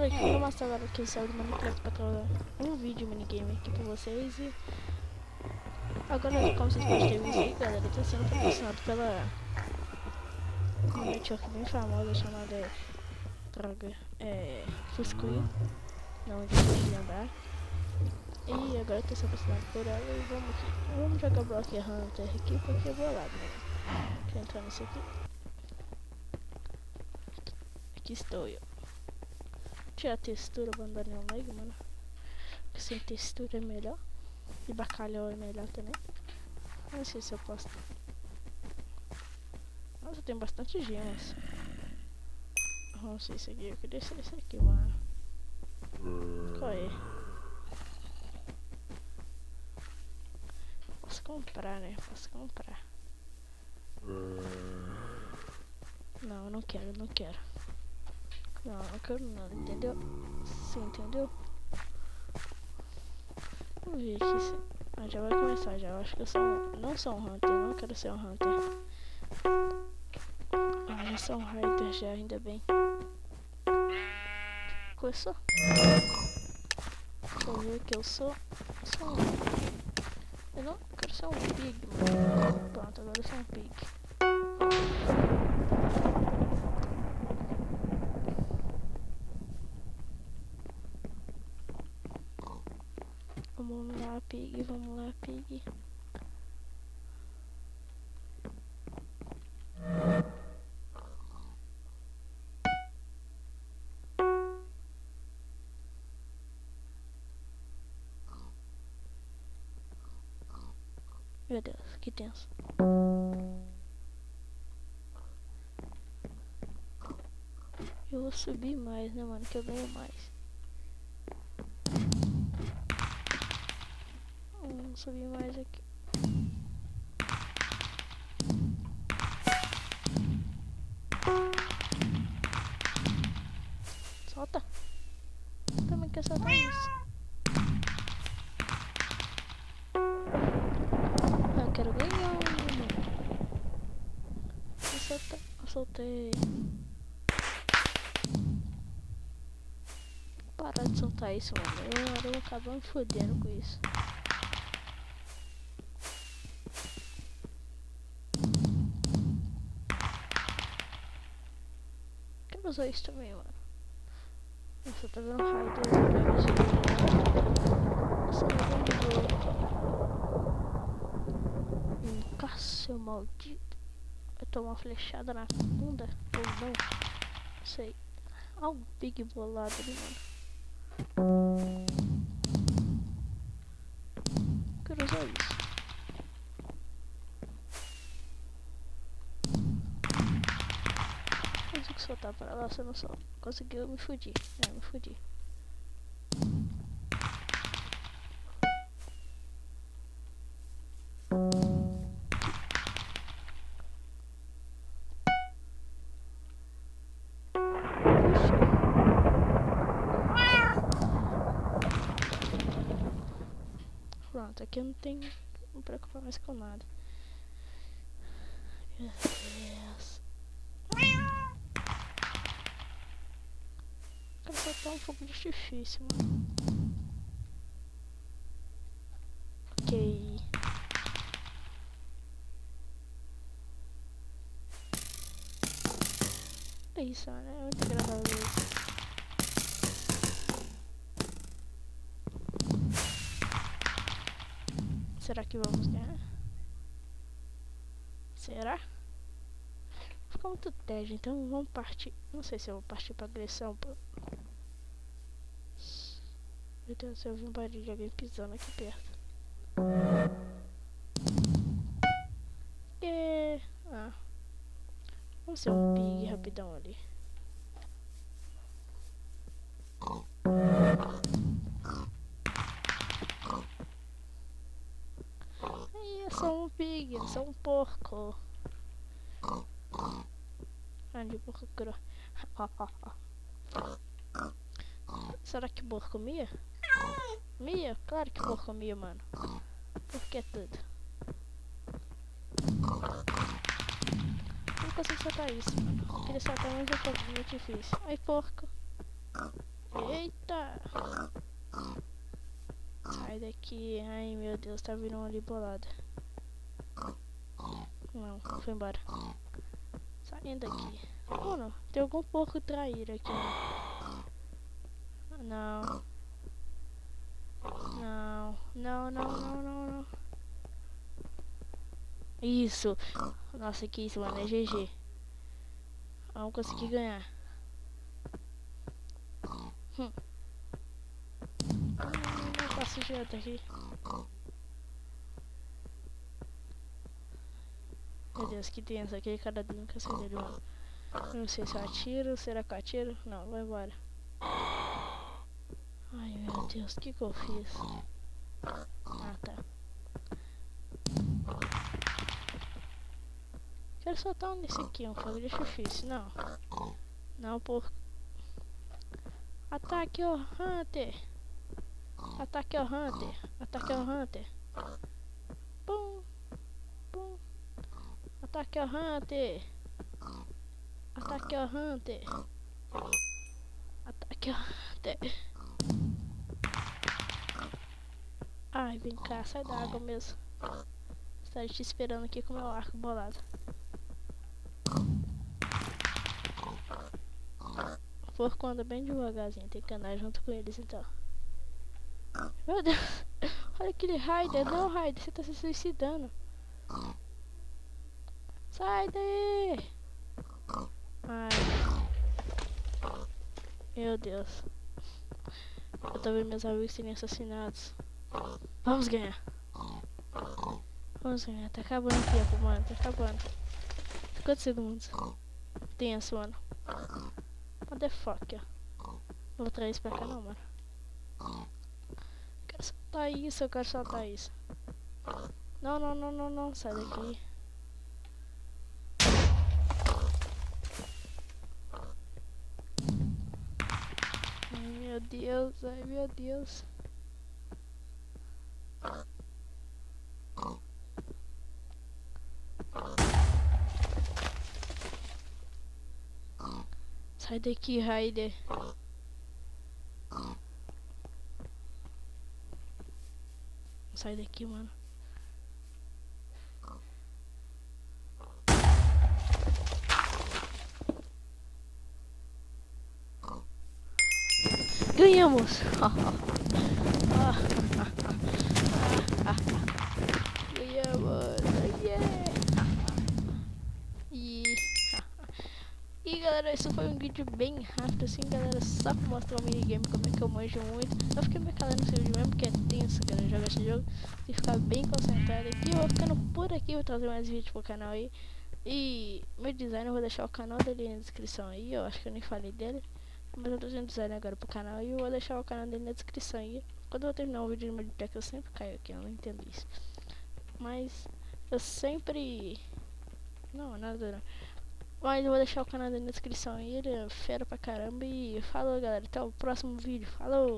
Galera, aqui vou mostrar agora que saiu do Minecraft pra trazer um vídeo minigame aqui pra vocês. E agora, como vocês podem ter visto aí, galera, tá sendo patrocinado pela uma network bem famosa chamada Fusquinha, não de lembrar. E agora eu tô sendo patrocinado por ela e vamos jogar Block Hunter aqui porque é bolado, né? Deixa eu entrar nisso aqui. Aqui estou eu. Tirar a textura, abandonar o lag, mano. Porque sem textura é melhor. E bacalhau é melhor também. Não sei se eu posso. Nossa, tem bastante gemas. Vamos ver isso aqui. Eu queria ser esse aqui, mano. Qual é? Posso comprar, né? Posso comprar. Não, eu não quero, eu não quero. Não, eu não quero nada, entendeu? Sim, entendeu? Vamos ver aqui se... Ah, já vai começar já. Eu acho que eu sou não sou um Hunter, não quero ser um Hunter. Ah, já sou um Rider já, ainda bem. Começou? Deixa eu ver o que eu sou. Sou um... Eu não quero ser um pig, mano. Pronto, agora eu sou um pig. Vamos lá, pig, vamos lá, pig. Meu Deus, que tenso. Eu vou subir mais, né, mano, que eu ganho mais. Vamos subir mais aqui. Solta. Também quer soltar isso. Ah, eu quero ganhar, mano. Eu soltei. Parar de soltar isso, mano. Eu vou acabar me fodendo com isso. Quero usar isso também, mano. Nossa, tá vendo Rider? Nossa, eu vou de novo. Cássio maldito. Vai tomar uma flechada na bunda ou não? Não sei. Olha o big bolado ali, mano. Quero usar isso. Consegui soltar para lá, você não só conseguiu, eu me fudi. Me fudi. Pronto, aqui eu não tenho que me preocupar mais com nada. Meu Deus. Quero soltar um fogo de artifício, mano. Ok. É isso, mano. É muito agradável isso. Será que vamos ganhar? Será? Ficou muito tédio, então vamos partir. Não sei se eu vou partir pra agressão. Meu Deus, eu vi um barulho de alguém pisando aqui perto. Ah, vamos ser um pig rapidão ali. Eu sou um pig, eu sou um porco. De porco cru. Será que porco mia? Mia? Claro que porco mia, mano. Porque é tudo. Não consigo soltar isso, mano. Eu queria soltar, mas é um pouco muito difícil. Ai, porco. Eita! Sai daqui. Ai, meu Deus, tá vindo um ali bolado. Não, foi embora. Saindo daqui. Mano, tem algum porco traíra aqui, né? Não. Não. Não, não, não, não, não. Isso. Nossa, que isso, mano. É GG. Vamos conseguir ganhar. Não passo direto aqui. Meu Deus, que tenso. Aquele cara ali nunca sei dele, mano. Eu não sei se eu atiro. Será que eu atiro? Não, vai embora. Ai, meu Deus, o que eu fiz? Ah, tá. Quero soltar um desse aqui, um fogo de difícil. Não. Não, por... Ataque ao Hunter. Ataque ao Hunter. Ataque ao Hunter. Pum. Pum. Ataque ao Hunter. Ataque ao Hunter. Ataque ao Hunter. Ai, vem cá, sai da água mesmo. Estou te esperando aqui com meu arco bolado. O porco anda bem devagarzinho, tem que andar junto com eles então. Meu Deus, olha aquele Raider. Não, Raider, você tá se suicidando. Sai daí! Ai. Meu Deus. Eu tô vendo meus amigos serem assassinados. Vamos ganhar. Vamos ganhar. Tá acabando o tempo, mano. Tá acabando. 50 segundos. Tenso, mano. Motherfucker. Não vou trazer isso pra cá não, mano. Quero soltar isso, eu quero soltar isso. Não, não, não, não, não. Sai daqui. Ai, meu Deus. Ai, meu Deus. Sai daqui, Raider. Sai daqui, mano. Ganhamos! Ganhamos! Yeah! E galera, esse foi um vídeo bem rápido assim, galera, só pra mostrar o minigame, como é que eu manjo muito. Eu fiquei me calando nesse vídeo mesmo, porque é tenso, galera, jogar esse jogo. Tem que ficar bem concentrado aqui. Eu vou ficando por aqui, vou trazer mais vídeos pro canal aí. E meu design, eu vou deixar o canal dele na descrição aí, eu acho que eu nem falei dele. Mas eu tô fazendo design agora pro canal e eu vou deixar o canal dele na descrição aí. Quando eu terminar um vídeo de Modpack, eu sempre caio aqui, eu não entendo isso. Mas eu sempre... Não, nada não. Mas eu vou deixar o canal dele na descrição aí, ele é fera pra caramba. E falou, galera, até o próximo vídeo, falou!